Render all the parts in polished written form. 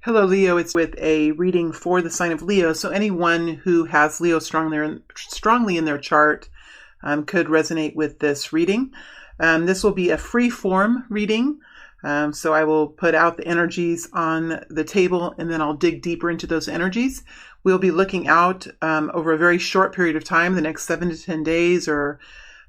Hello, Leo. It's with a reading for the sign of Leo. So anyone who has Leo strongly in their chart could resonate with this reading. This will be a free form reading. So I will put out the energies on the table and then I'll dig deeper into those energies. We'll be looking out over a very short period of time, the next 7 to 10 days or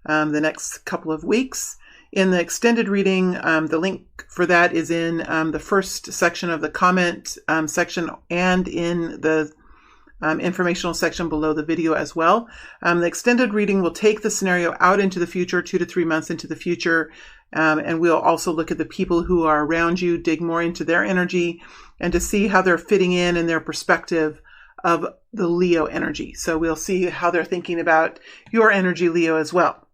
the next couple of weeks. In the extended reading, the link for that is in the first section of the comment section and in the informational section below the video as well. The extended reading will take the scenario out into the future, 2 to 3 months into the future, and we'll also look at the people who are around you, dig more into their energy, and to see how they're fitting in their perspective of the Leo energy. So we'll see how they're thinking about your energy, Leo, as well.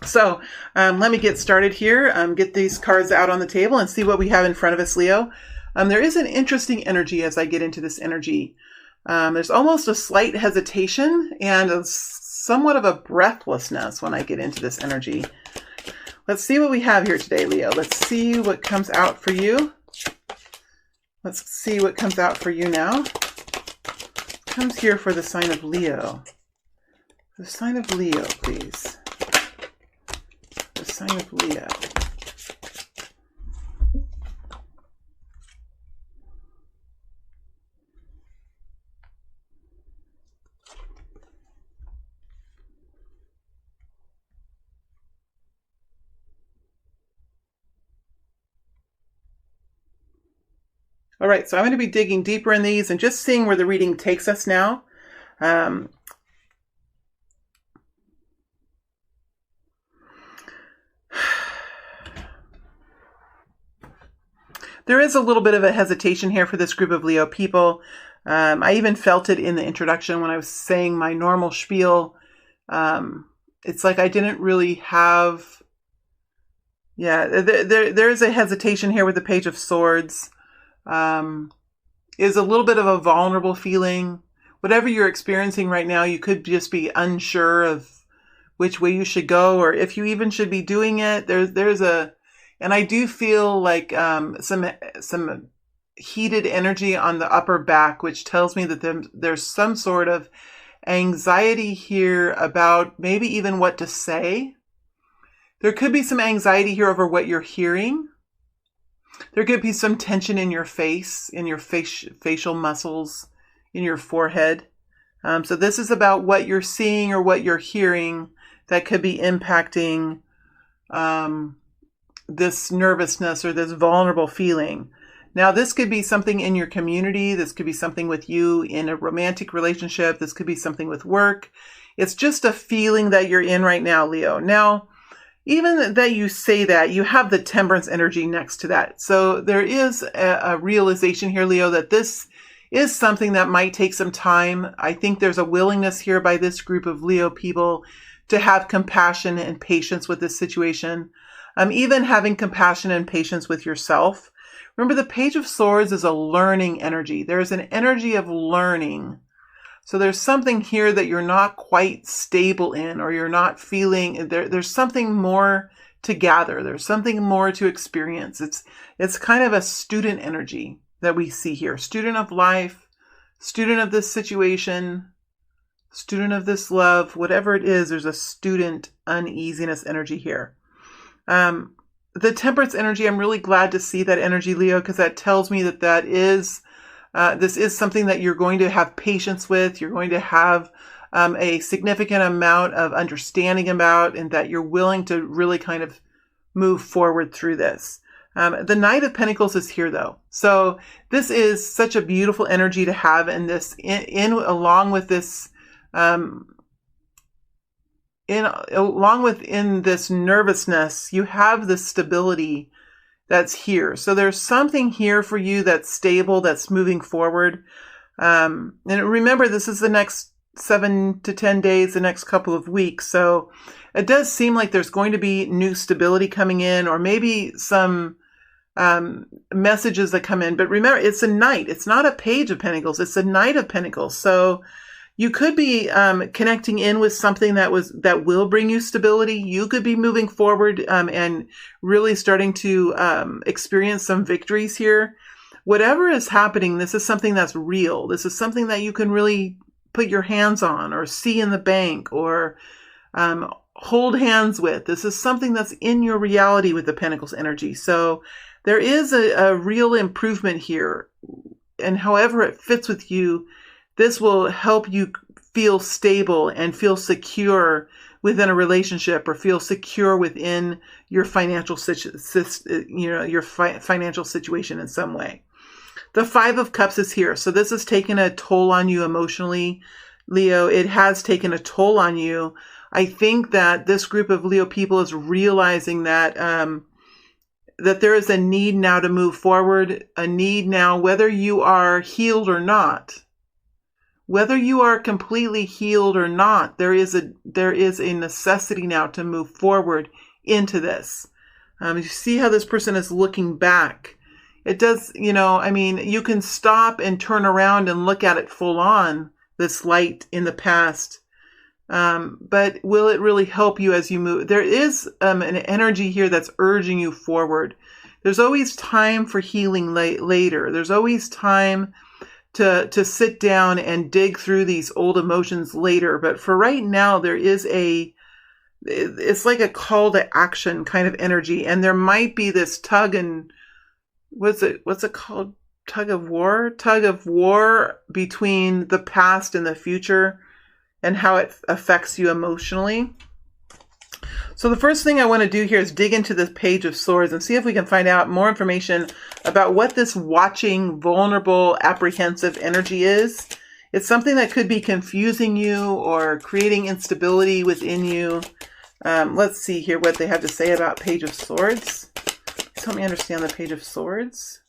So let me get started here, get these cards out on the table and see what we have in front of us, Leo. There is an interesting energy as I get into this energy. There's almost a slight hesitation and somewhat of a breathlessness when I get into this energy. Let's see what we have here today, Leo. Let's see what comes out for you. Let's see what comes out for you now. Comes here for the sign of Leo. The sign of Leo, please. The sign of Leo. All right, so I'm going to be digging deeper in these and just seeing where the reading takes us now. There is a little bit of a hesitation here for this group of Leo people. I even felt it in the introduction when I was saying my normal spiel. It's like I didn't really have... Yeah, there is a hesitation here with the Page of Swords. Is a little bit of a vulnerable feeling. Whatever you're experiencing right now, you could just be unsure of which way you should go or if you even should be doing it. And I do feel like some heated energy on the upper back, which tells me that there's some sort of anxiety here about maybe even what to say. There could be some anxiety here over what you're hearing. There could be some tension in your face, in your facial muscles, in your forehead. So this is about what you're seeing or what you're hearing that could be impacting this nervousness or this vulnerable feeling. Now, this could be something in your community. This could be something with you in a romantic relationship. This could be something with work. It's just a feeling that you're in right now, Leo. Now, even that you say that, you have the Temperance energy next to that. So there is a realization here, Leo, that this is something that might take some time. I think there's a willingness here by this group of Leo people to have compassion and patience with this situation. Even having compassion and patience with yourself. Remember, the Page of Swords is a learning energy. There's an energy of learning. So there's something here that you're not quite stable in, or you're not feeling, there's something more to gather. There's something more to experience. It's kind of a student energy that we see here. Student of life, student of this situation, student of this love, whatever it is, there's a student uneasiness energy here. The Temperance energy, I'm really glad to see that energy, Leo, because that tells me that this is something that you're going to have patience with. You're going to have a significant amount of understanding about, and that you're willing to really kind of move forward through this. The Knight of Pentacles is here, though. So this is such a beautiful energy to have in this, along with this, in this nervousness, you have the stability that's here. So there's something here for you that's stable, that's moving forward. And remember, this is the next 7 to 10 days, the next couple of weeks. So it does seem like there's going to be new stability coming in, or maybe some messages that come in. But remember, it's a Knight. It's not a Page of Pentacles. It's a Knight of Pentacles. So you could be connecting in with something that will bring you stability. You could be moving forward and really starting to experience some victories here. whatever is happening, this is something that's real. This is something that you can really put your hands on or see in the bank or hold hands with. This is something that's in your reality with the Pentacles energy. So there is a real improvement here. And however it fits with you, this will help you feel stable and feel secure within a relationship, or feel secure within your financial financial situation in some way. The Five of Cups is here. So this has taken a toll on you emotionally, Leo. It has taken a toll on you. I think that this group of Leo people is realizing that that there is a need now to move forward, a need now, whether you are healed or not. Whether you are completely healed or not, there is a necessity now to move forward into this. You see how this person is looking back. It does, you can stop and turn around and look at it full on, this light in the past. But will it really help you as you move? There is an energy here that's urging you forward. There's always time for healing later. There's always time to sit down and dig through these old emotions later. But for right now, there is it's like a call to action kind of energy. And there might be this tug and, what's it called? Tug of war between the past and the future and how it affects you emotionally. So the first thing I want to do here is dig into this Page of Swords and see if we can find out more information about what this watching, vulnerable, apprehensive energy is. It's something that could be confusing you or creating instability within you. Let's see here what they have to say about Page of Swords. Please help me understand the Page of Swords.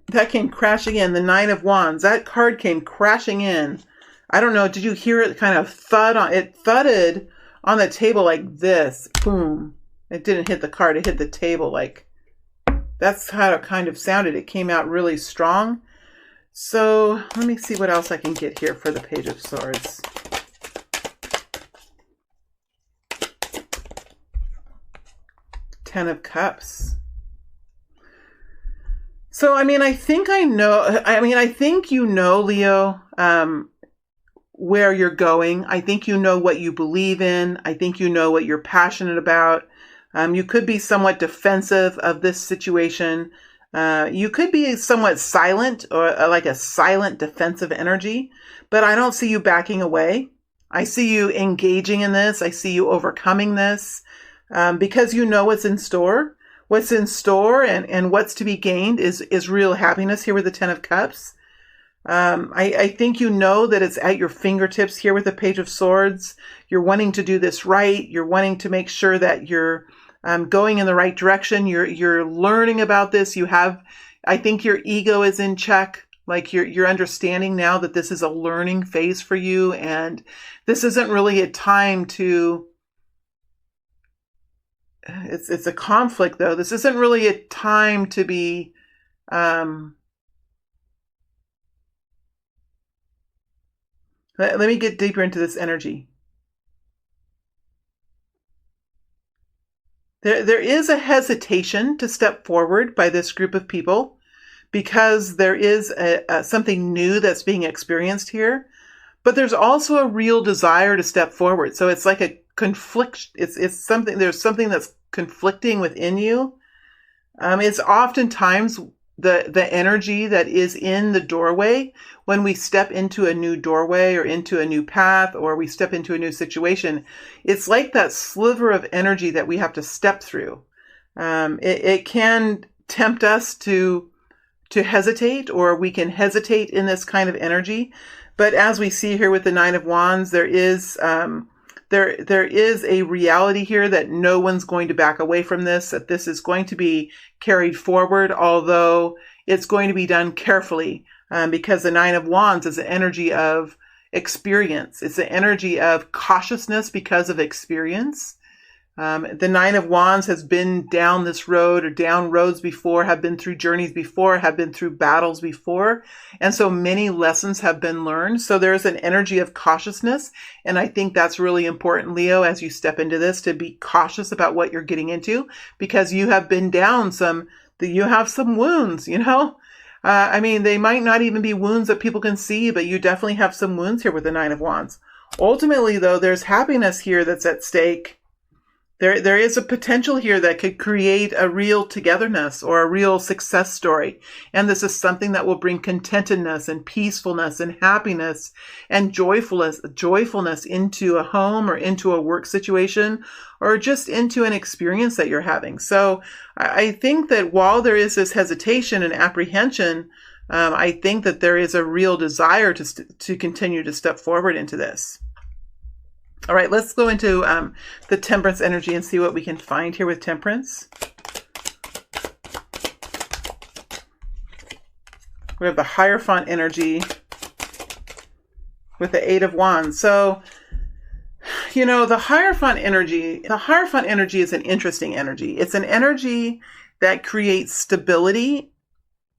That came crashing in, the Nine of Wands. That card came crashing in. I don't know, did you hear it kind of thud on? It thudded on the table like this. Boom. It didn't hit the card, it hit the table like, that's how it kind of sounded. It came out really strong. So let me see what else I can get here for the Page of Swords. Ten of Cups. So, I think you know, Leo, where you're going. I think you know what you believe in. I think you know what you're passionate about. You could be somewhat defensive of this situation. You could be somewhat silent, or like a silent defensive energy, but I don't see you backing away. I see you engaging in this. I see you overcoming this because you know what's in store. What's in store and what's to be gained is real happiness here with the Ten of Cups. I think you know that it's at your fingertips here with the Page of Swords. You're wanting to do this right. You're wanting to make sure that you're going in the right direction. You're learning about this. I think your ego is in check. Like you're understanding now that this is a learning phase for you, and this isn't really a time to. It's a conflict, though. This isn't really a time to be let me get deeper into this energy. There is a hesitation to step forward by this group of people because there is something new that's being experienced here. But there's also a real desire to step forward. So it's like a conflict. It's something. There's something that's conflicting within you. It's oftentimes the energy that is in the doorway when we step into a new doorway or into a new path or we step into a new situation. It's like that sliver of energy that we have to step through. It can tempt us to hesitate, or we can hesitate in this kind of energy. But as we see here with the Nine of Wands, there is a reality here that no one's going to back away from this, that this is going to be carried forward, although it's going to be done carefully because the Nine of Wands is an energy of experience. It's an energy of cautiousness because of experience. The Nine of Wands has been down this road or down roads before, have been through journeys before, have been through battles before. And so many lessons have been learned. So there's an energy of cautiousness. And I think that's really important, Leo, as you step into this, to be cautious about what you're getting into, because you have been down you have some wounds, you know? I mean, they might not even be wounds that people can see, but you definitely have some wounds here with the Nine of Wands. Ultimately, though, there's happiness here that's at stake. There is a potential here that could create a real togetherness or a real success story. And this is something that will bring contentedness and peacefulness and happiness and joyfulness into a home or into a work situation or just into an experience that you're having. So I think that while there is this hesitation and apprehension, I think that there is a real desire to continue to step forward into this. All right, let's go into the Temperance energy and see what we can find here with Temperance. We have the Hierophant energy with the Eight of Wands. So, you know, the Hierophant energy is an interesting energy. It's an energy that creates stability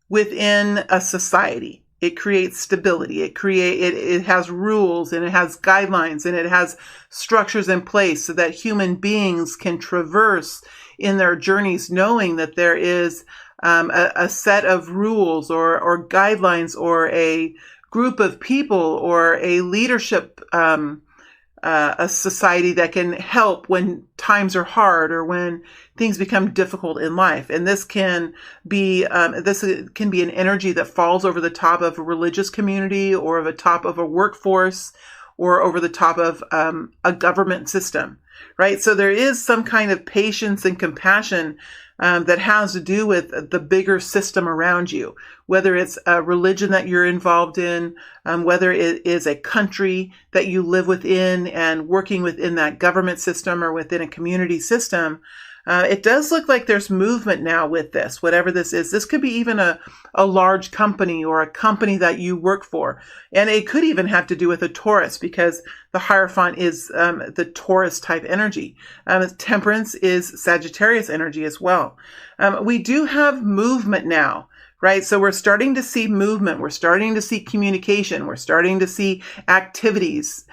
within a society. It creates stability. It has rules and it has guidelines and it has structures in place so that human beings can traverse in their journeys knowing that there is a set of rules or guidelines or a group of people or a leadership, a society that can help when times are hard or when things become difficult in life. And this can be an energy that falls over the top of a religious community or over the top of a workforce or over the top of a government system, right? So there is some kind of patience and compassion that has to do with the bigger system around you, whether it's a religion that you're involved in, whether it is a country that you live within and working within that government system or within a community system. It does look like there's movement now with this, whatever this is. This could be even a large company or a company that you work for. And it could even have to do with a Taurus because the Hierophant is the Taurus type energy. Temperance is Sagittarius energy as well. We do have movement now, right? So we're starting to see movement. We're starting to see communication. We're starting to see activities.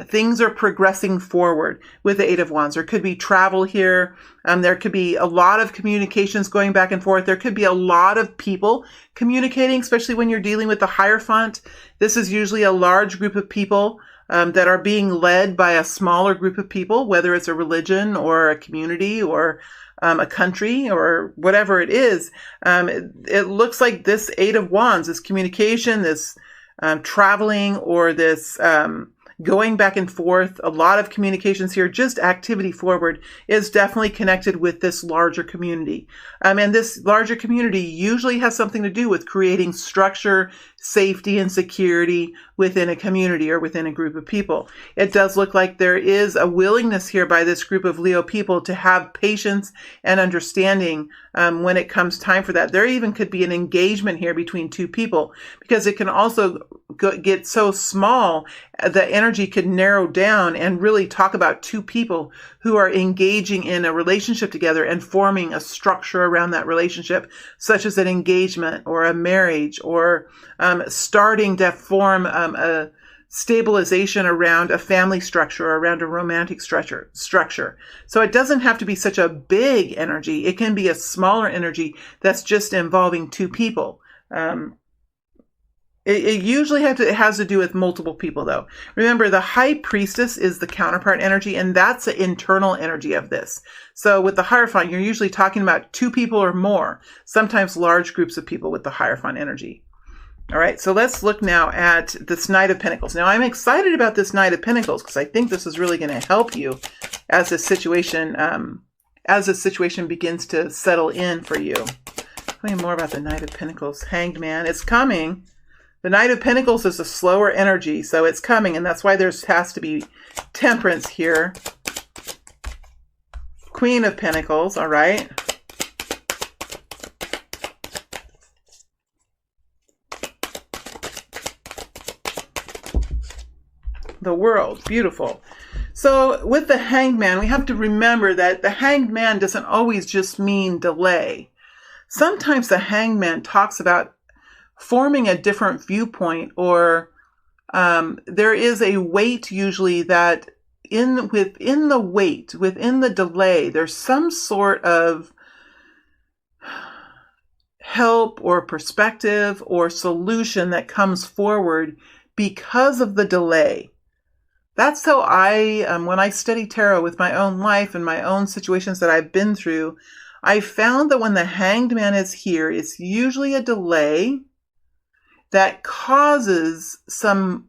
Things are progressing forward with the Eight of Wands. There could be travel here. There could be a lot of communications going back and forth. There could be a lot of people communicating, especially when you're dealing with the Hierophant. This is usually a large group of people that are being led by a smaller group of people, whether it's a religion or a community or a country or whatever it is. It looks like this Eight of Wands, this communication, this traveling, or this going back and forth, a lot of communications here, just activity forward, is definitely connected with this larger community. And this larger community usually has something to do with creating structure, safety, and security within a community or within a group of people. It does look like there is a willingness here by this group of Leo people to have patience and understanding when it comes time for that. There even could be an engagement here between two people, because it can also get so small, the energy could narrow down and really talk about two people who are engaging in a relationship together and forming a structure around that relationship, such as an engagement or a marriage, or starting to form a stabilization around a family structure, or around a romantic structure. So it doesn't have to be such a big energy. It can be a smaller energy that's just involving two people. It usually has to do with multiple people, though. Remember, the High Priestess is the counterpart energy, and that's the internal energy of this. So with the Hierophant, you're usually talking about two people or more, sometimes large groups of people with the Hierophant energy. All right, so let's look now at this Knight of Pentacles. Now, I'm excited about this Knight of Pentacles because I think this is really going to help you as the situation begins to settle in for you. Tell me more about the Knight of Pentacles. Hanged Man, it's coming. The Knight of Pentacles is a slower energy, so it's coming, and that's why there has to be temperance here. Queen of Pentacles, all right. The World, beautiful. So with the Hanged Man, we have to remember that the Hanged Man doesn't always just mean delay. Sometimes the Hanged Man talks about forming a different viewpoint, or there is a weight usually that within the delay, there's some sort of help or perspective or solution that comes forward because of the delay. That's how when I study tarot with my own life and my own situations that I've been through, I found that when the Hanged Man is here, it's usually a delay that causes some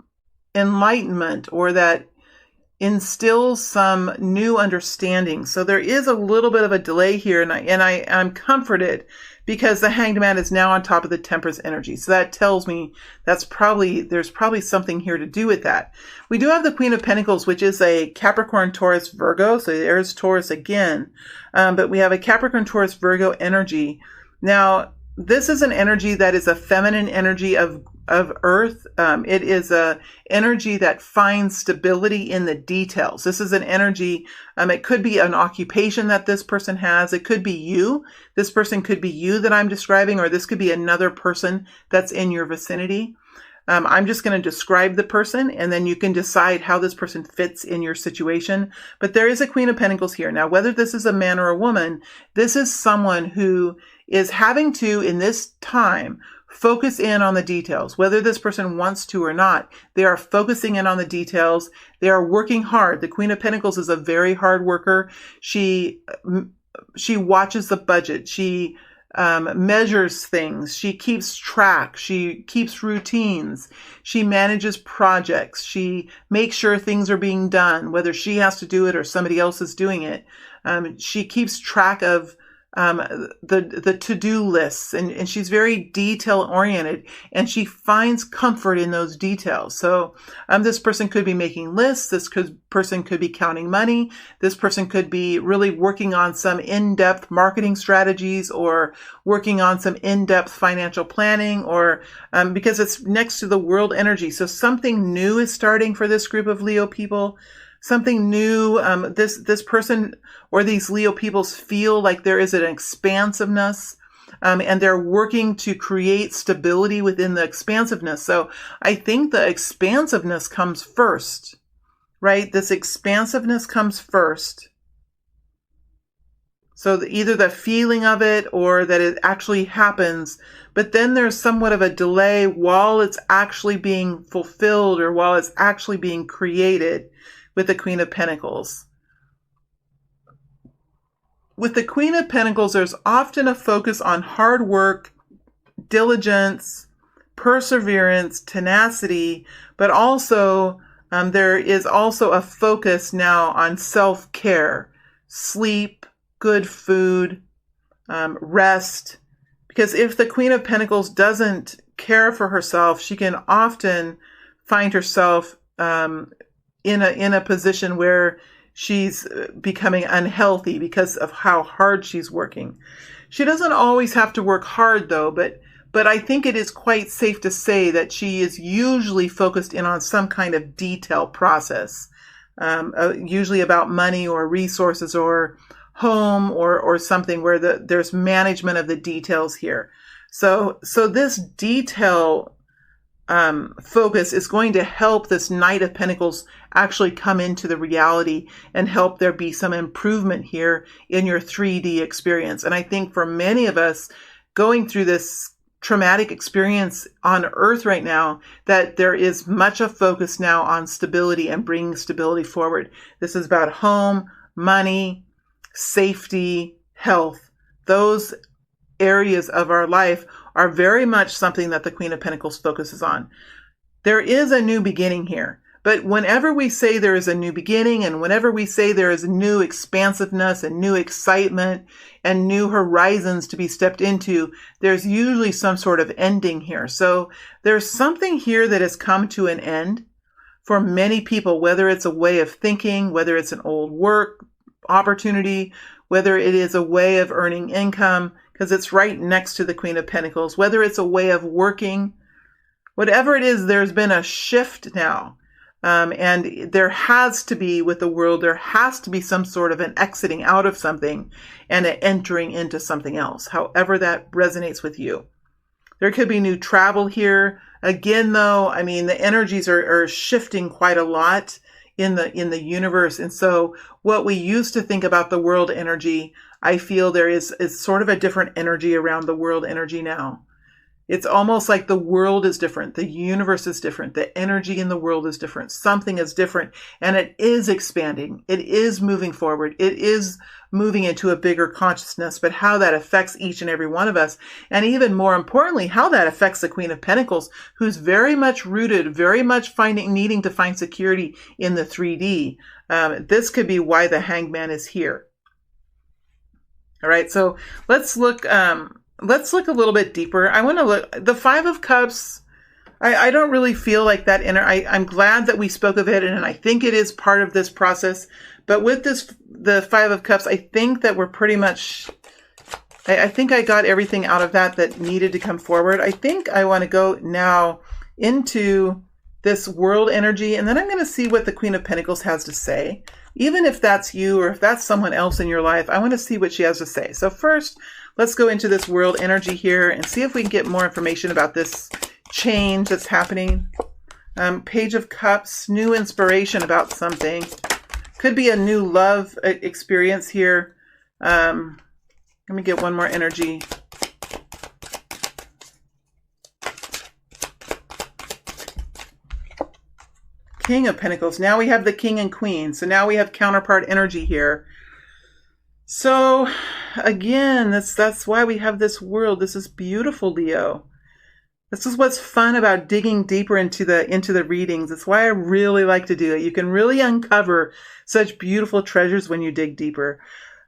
enlightenment or that instills some new understanding. So there is a little bit of a delay here, and I'm comforted because the Hanged Man is now on top of the Temperance energy. So that tells me there's probably something here to do with that. We do have the Queen of Pentacles, which is a Capricorn, Taurus, Virgo. So there's Taurus again. But we have a Capricorn, Taurus, Virgo energy. Now, this is an energy that is a feminine energy of Earth. It is a energy that finds stability in the details. This is an energy, it could be an occupation that this person has. It could be you. This person could be you that I'm describing, or this could be another person that's in your vicinity. I'm just going to describe the person, and then you can decide how this person fits in your situation. But there is a Queen of Pentacles here. Now, whether this is a man or a woman, this is someone who is having to, in this time, focus in on the details. Whether this person wants to or not, they are focusing in on the details. They are working hard. The Queen of Pentacles is a very hard worker. She watches the budget. She measures things. She keeps track. She keeps routines. She manages projects. She makes sure things are being done, whether she has to do it or somebody else is doing it. She keeps track of the to-do lists, and she's very detail oriented, and she finds comfort in those details. So this person could be making lists. This person could be counting money. This person could be really working on some in-depth marketing strategies, or working on some in-depth financial planning, or because it's next to the World energy. So something new is starting for this group of Leo people. Something new. This person or these Leo peoples feel like there is an expansiveness, and they're working to create stability within the expansiveness. So I think the expansiveness comes first, right? This expansiveness comes first. So either the feeling of it or that it actually happens, but then there's somewhat of a delay while it's actually being fulfilled, or while it's actually being created. With the Queen of Pentacles. With the Queen of Pentacles, there's often a focus on hard work, diligence, perseverance, tenacity, but also there is also a focus now on self-care, sleep, good food, rest. Because if the Queen of Pentacles doesn't care for herself, she can often find herself in a position where she's becoming unhealthy because of how hard she's working. She doesn't always have to work hard though, but I think it is quite safe to say that she is usually focused in on some kind of detail process, usually about money or resources or home or something where there's management of the details here. So this detail focus is going to help this Knight of Pentacles actually come into the reality and help there be some improvement here in your 3D experience. And I think for many of us going through this traumatic experience on Earth right now, that there is much of focus now on stability and bringing stability forward. This is about home, money, safety, health. Those areas of our life are very much something that the Queen of Pentacles focuses on. There is a new beginning here. But whenever we say there is a new beginning, and whenever we say there is new expansiveness and new excitement and new horizons to be stepped into, there's usually some sort of ending here. So there's something here that has come to an end for many people, whether it's a way of thinking, whether it's an old work opportunity, whether it is a way of earning income, because it's right next to the Queen of Pentacles, whether it's a way of working, whatever it is, there's been a shift now. And there has to be, with the world, there has to be some sort of an exiting out of something and an entering into something else, however that resonates with you. There could be new travel here. Again, though, I mean, the energies are shifting quite a lot in the universe. And so what we used to think about the world energy, I feel there is sort of a different energy around the world energy now. It's almost like the world is different. The universe is different. The energy in the world is different. Something is different, and it is expanding. It is moving forward. It is moving into a bigger consciousness, but how that affects each and every one of us, and even more importantly, how that affects the Queen of Pentacles, who's very much rooted, very much needing to find security in the 3D. This could be why the Hangman is here. All right, so let's look a little bit deeper. I want to look, the Five of Cups, I don't really feel like that I'm glad that we spoke of it, and I think it is part of this process. But with the Five of Cups, I think that we're pretty much, I think I got everything out of that needed to come forward. I think I want to go now into this world energy, and then I'm going to see what the Queen of Pentacles has to say. Even if that's you or if that's someone else in your life, I want to see what she has to say. So first, let's go into this world energy here and see if we can get more information about this change that's happening. Page of Cups, new inspiration about something. Could be a new love experience here. Let me get one more energy. King of Pentacles. Now we have the King and Queen. So now we have counterpart energy here. So again, that's why we have this world. This is beautiful, Leo. This is what's fun about digging deeper into the readings. It's why I really like to do it. You can really uncover such beautiful treasures when you dig deeper.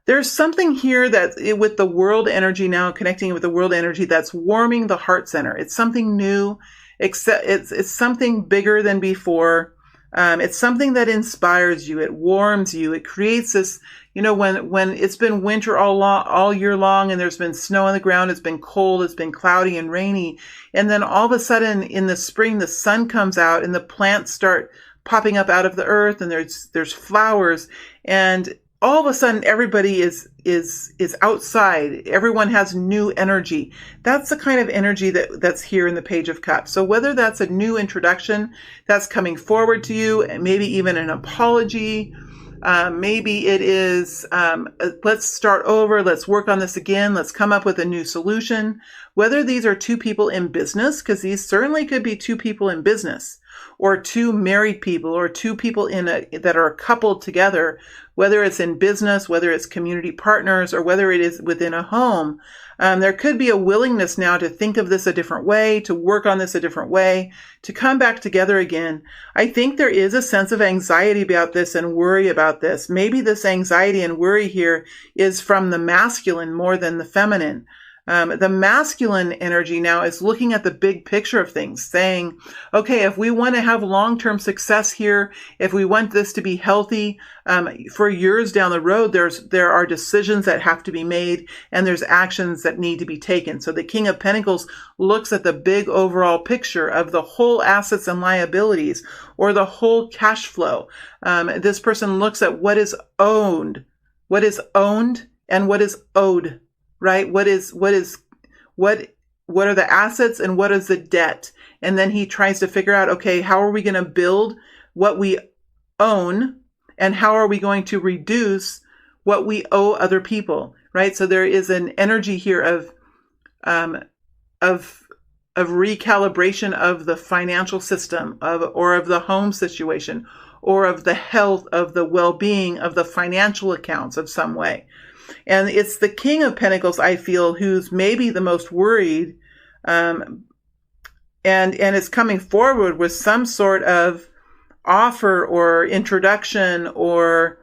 There's something here that with the world energy now, connecting with the world energy, that's warming the heart center. It's something new. It's something bigger than before. It's something that inspires you. It warms you. It creates this, you know, when it's been winter all year long and there's been snow on the ground, it's been cold, it's been cloudy and rainy. And then all of a sudden in the spring, the sun comes out and the plants start popping up out of the earth and there's flowers, and all of a sudden everybody is outside. Everyone has new energy. That's the kind of energy that's here in the Page of Cups. So whether that's a new introduction that's coming forward to you, maybe even an apology, maybe it is, let's start over, let's work on this again, let's come up with a new solution. Whether these are two people in business, because these certainly could be two people in business, or two married people, or two people that are coupled together, whether it's in business, whether it's community partners, or whether it is within a home. There could be a willingness now to think of this a different way, to work on this a different way, to come back together again. I think there is a sense of anxiety about this and worry about this. Maybe this anxiety and worry here is from the masculine more than the feminine. The masculine energy now is looking at the big picture of things, saying, okay, if we want to have long-term success here, if we want this to be healthy, for years down the road, there are decisions that have to be made and there's actions that need to be taken. So the King of Pentacles looks at the big overall picture of the whole assets and liabilities, or the whole cash flow. This person looks at what is owned and what is owed. Right? What are the assets and what is the debt? And then he tries to figure out, okay, how are we going to build what we own, and how are we going to reduce what we owe other people? Right? So there is an energy here of recalibration of the financial system, or of the home situation, or of the health, of the well-being of the financial accounts of some way. And it's the King of Pentacles, I feel, who's maybe the most worried, and is coming forward with some sort of offer or introduction or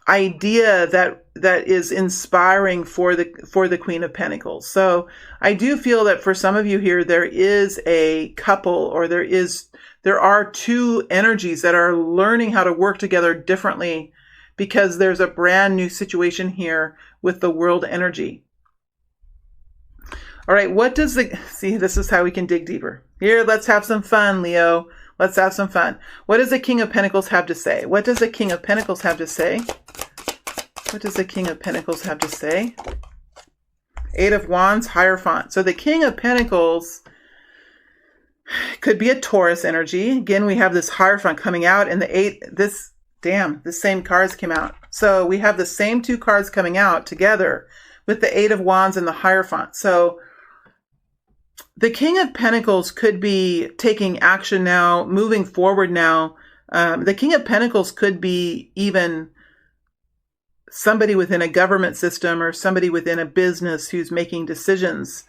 idea that is inspiring for the Queen of Pentacles. So I do feel that for some of you here, there is a couple, or there are two energies that are learning how to work together differently, because there's a brand new situation here with the world energy. All right, see, this is how we can dig deeper. Here, let's have some fun, Leo. Let's have some fun. What does the King of Pentacles have to say? What does the King of Pentacles have to say? What does the King of Pentacles have to say? Eight of Wands, Hierophant. So the King of Pentacles could be a Taurus energy. Again, we have this Hierophant coming out, and the eight, the same cards came out. So we have the same two cards coming out together with the Eight of Wands and the Hierophant. So the King of Pentacles could be taking action now, moving forward now. The King of Pentacles could be even somebody within a government system or somebody within a business who's making decisions.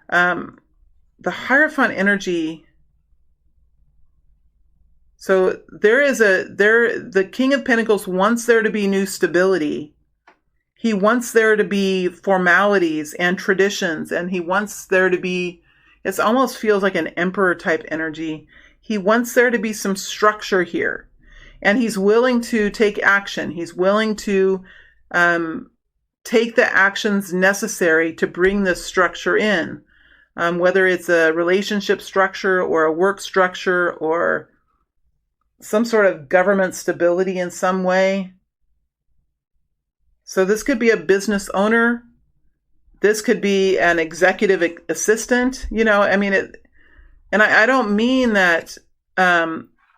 The Hierophant energy. So the King of Pentacles wants there to be new stability. He wants there to be formalities and traditions, and he wants there to be, it almost feels like an emperor type energy. He wants there to be some structure here, and he's willing to take action. He's willing to take the actions necessary to bring this structure in, whether it's a relationship structure or a work structure or some sort of government stability in some way. So this could be a business owner. This could be an executive assistant. You know, I mean, I don't mean that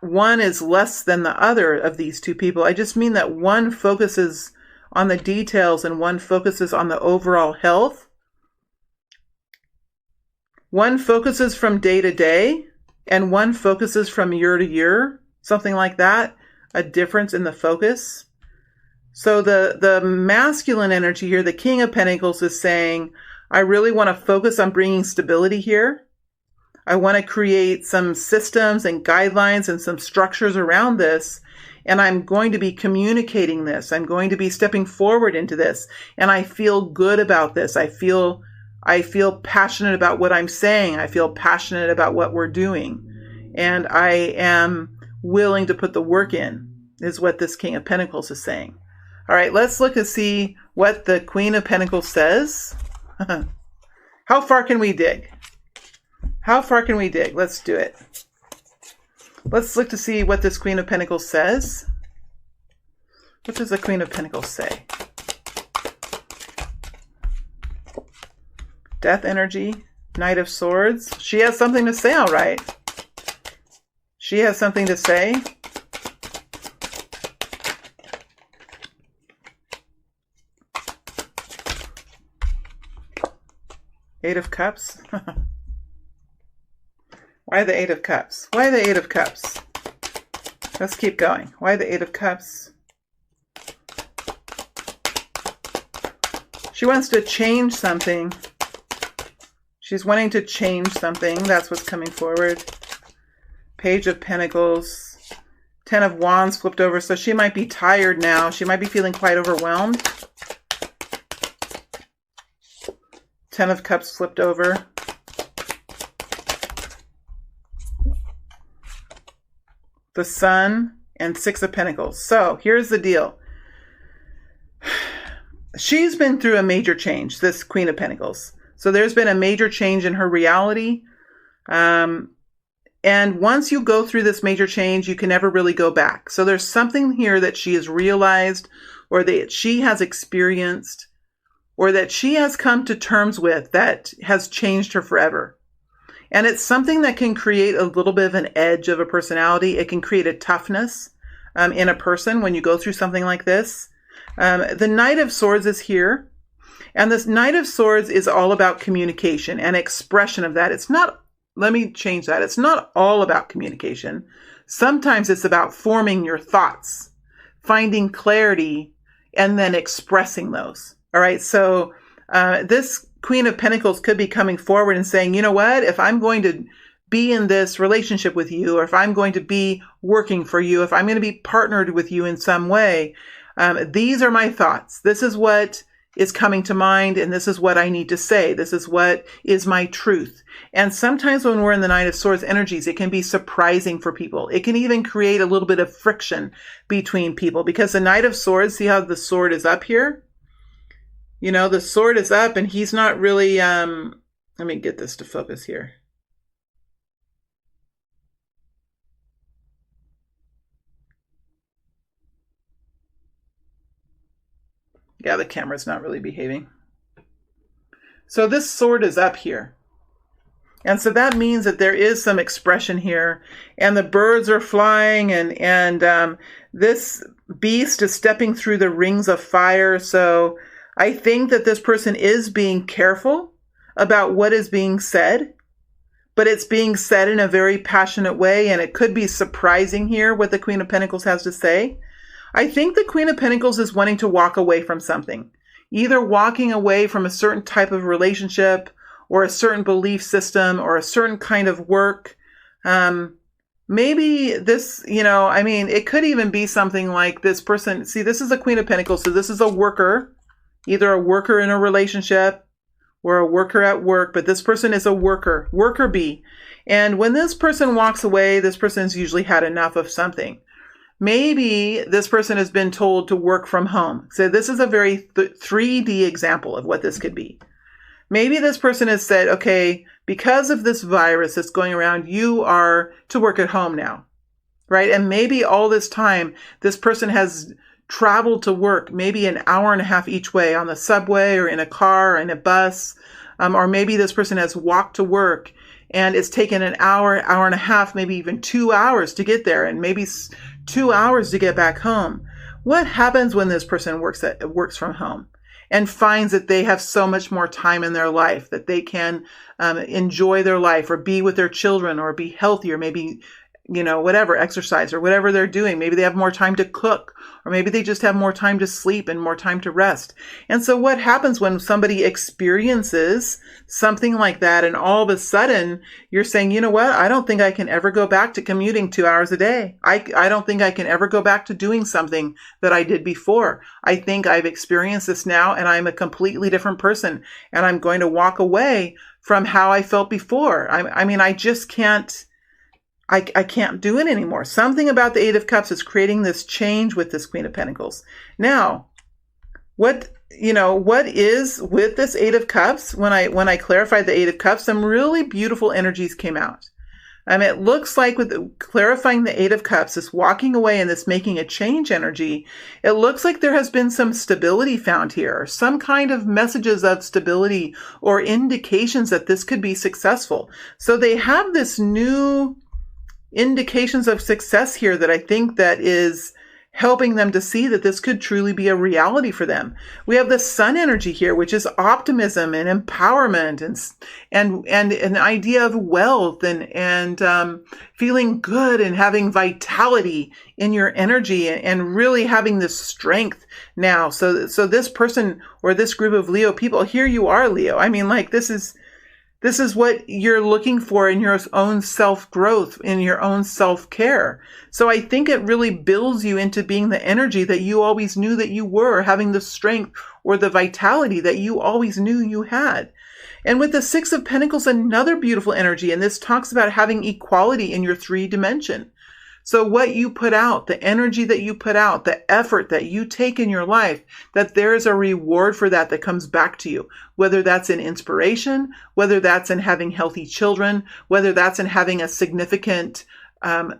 one is less than the other of these two people. I just mean that one focuses on the details and one focuses on the overall health. One focuses from day to day and one focuses from year to year, something like that, a difference in the focus. So the masculine energy here, the King of Pentacles is saying, I really want to focus on bringing stability here. I want to create some systems and guidelines and some structures around this. And I'm going to be communicating this. I'm going to be stepping forward into this. And I feel good about this. I feel passionate about what I'm saying. I feel passionate about what we're doing. And I am willing to put the work in, is what this King of Pentacles is saying. All right, let's look and see what the Queen of Pentacles says. How far can we dig? How far can we dig? Let's do it. Let's look to see what this Queen of Pentacles says. What does the Queen of Pentacles say? Death energy, Knight of Swords. She has something to say, all right. She has something to say. Eight of Cups. Why the Eight of Cups? Why the Eight of Cups? Let's keep going. Why the Eight of Cups? She wants to change something. She's wanting to change something. That's what's coming forward. Page of Pentacles. Ten of Wands flipped over. So she might be tired now. She might be feeling quite overwhelmed. Ten of Cups flipped over. The Sun and Six of Pentacles. So here's the deal. She's been through a major change, this Queen of Pentacles. So there's been a major change in her reality. And once you go through this major change, you can never really go back. So there's something here that she has realized, or that she has experienced, or that she has come to terms with that has changed her forever. And it's something that can create a little bit of an edge of a personality. It can create a toughness in a person when you go through something like this. The Knight of Swords is here. And this Knight of Swords is all about communication and expression of that. It's not, let me change that. It's not all about communication. Sometimes it's about forming your thoughts, finding clarity, and then expressing those. All right. So this Queen of Pentacles could be coming forward and saying, you know what, if I'm going to be in this relationship with you, or if I'm going to be working for you, if I'm going to be partnered with you in some way, these are my thoughts. This is what is coming to mind, and this is what I need to say. This is what is my truth. And sometimes when we're in the Knight of Swords energies, it can be surprising for people. It can even create a little bit of friction between people, because the Knight of Swords, see how the sword is up here? You know, the sword is up and he's not really, let me get this to focus here. Yeah, the camera's not really behaving. So this sword is up here. And so that means that there is some expression here, and the birds are flying, and this beast is stepping through the rings of fire. So I think that this person is being careful about what is being said, but it's being said in a very passionate way, and it could be surprising here what the Queen of Pentacles has to say. I think the Queen of Pentacles is wanting to walk away from something, either walking away from a certain type of relationship or a certain belief system or a certain kind of work. Maybe this, it could even be something like this person. See, this is a Queen of Pentacles. So this is a worker, either a worker in a relationship or a worker at work, but this person is a worker bee. And when this person walks away, this person's usually had enough of something. Maybe this person has been told to work from home. So this is a very 3D example of what this could be. Maybe this person has said, okay, because of this virus that's going around, you are to work at home now, right? And maybe all this time, this person has traveled to work, maybe an hour and a half each way on the subway or in a car or in a bus. Or maybe this person has walked to work and it's taken an hour, hour and a half, maybe even 2 hours to get there, and maybe 2 hours to get back home. What happens when this person works from home and finds that they have so much more time in their life, that they can enjoy their life or be with their children or be healthy, or maybe, whatever, exercise or whatever they're doing. Maybe they have more time to cook, or maybe they just have more time to sleep and more time to rest. And so what happens when somebody experiences something like that, and all of a sudden you're saying, you know what, I don't think I can ever go back to commuting 2 hours a day. I don't think I can ever go back to doing something that I did before. I think I've experienced this now and I'm a completely different person, and I'm going to walk away from how I felt before. I just can't. I can't do it anymore. Something about the Eight of Cups is creating this change with this Queen of Pentacles. Now, what is with this Eight of Cups? When I clarified the Eight of Cups, some really beautiful energies came out. It looks like with clarifying the Eight of Cups, this walking away and this making a change energy, it looks like there has been some stability found here, some kind of messages of stability or indications that this could be successful. So they have this new indications of success here that I think that is helping them to see that this could truly be a reality for them. We have the sun energy here, which is optimism and empowerment and an idea of wealth and feeling good and having vitality in your energy and really having this strength now. So this person or this group of Leo people, here you are, Leo. This is what you're looking for in your own self-growth, in your own self-care. So I think it really builds you into being the energy that you always knew that you were, having the strength or the vitality that you always knew you had. And with the Six of Pentacles, another beautiful energy, and this talks about having equality in your 3D. So what you put out, the energy that you put out, the effort that you take in your life, that there is a reward for that comes back to you, whether that's in inspiration, whether that's in having healthy children, whether that's in having a significant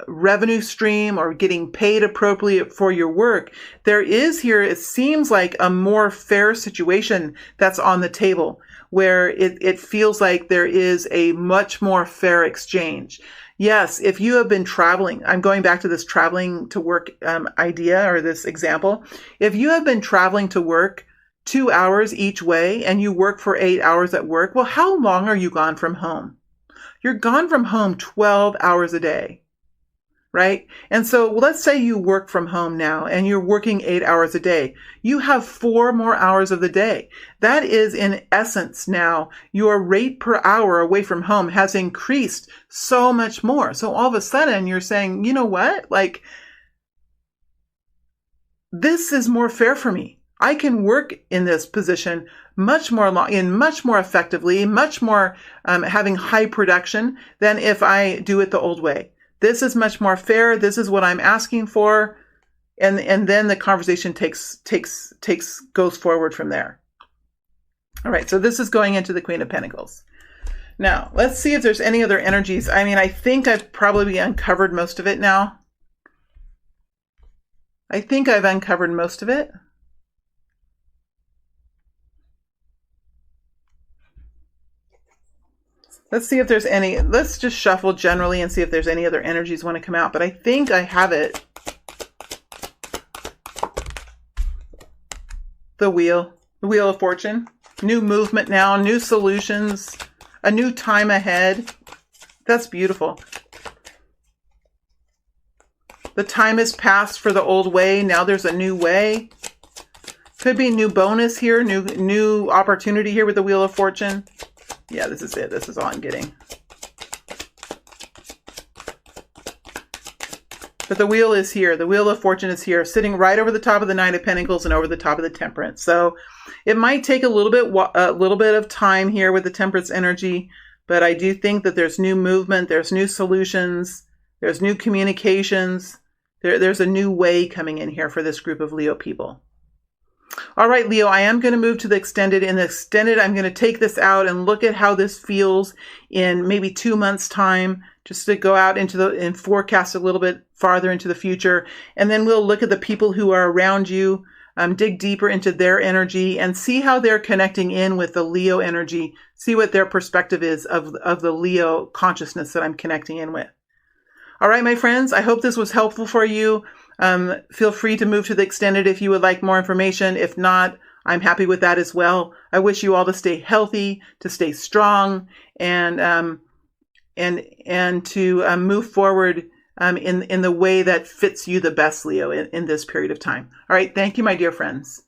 revenue stream or getting paid appropriately for your work. There is here, it seems like, a more fair situation that's on the table, where it feels like there is a much more fair exchange. Yes, if you have been traveling, I'm going back to this traveling to work idea or this example. If you have been traveling to work 2 hours each way and you work for 8 hours at work, well, how long are you gone from home? You're gone from home 12 hours a day, right? And so let's say you work from home now and you're working 8 hours a day. You have 4 more hours of the day. That is, in essence, now your rate per hour away from home has increased so much more. So all of a sudden you're saying, you know what? This is more fair for me. I can work in this position much more effectively, much more having high production than if I do it the old way. This is much more fair. This is what I'm asking for. And then the conversation goes forward from there. All right. So this is going into the Queen of Pentacles. Now let's see if there's any other energies. I think I've probably uncovered most of it now. I think I've uncovered most of it. Let's see if there's any, let's just shuffle generally and see if there's any other energies want to come out. But I think I have it. The Wheel of Fortune. New movement now, new solutions, a new time ahead. That's beautiful. The time has passed for the old way. Now there's a new way. Could be new bonus here, new opportunity here with the Wheel of Fortune. Yeah, this is it. This is all I'm getting. But the wheel is here. The Wheel of Fortune is here, sitting right over the top of the Nine of Pentacles and over the top of the Temperance. So it might take a little bit of time here with the Temperance energy, but I do think that there's new movement, there's new solutions, there's new communications. There's a new way coming in here for this group of Leo people. All right, Leo, I am going to move to the extended. In the extended, I'm going to take this out and look at how this feels in maybe 2 months' time, just to go out into and forecast a little bit farther into the future. And then we'll look at the people who are around you, dig deeper into their energy and see how they're connecting in with the Leo energy, see what their perspective is of the Leo consciousness that I'm connecting in with. All right, my friends, I hope this was helpful for you. Feel free to move to the extended if you would like more information. If not, I'm happy with that as well. I wish you all to stay healthy, to stay strong, and to move forward in the way that fits you the best, Leo, in this period of time. All right, thank you, my dear friends.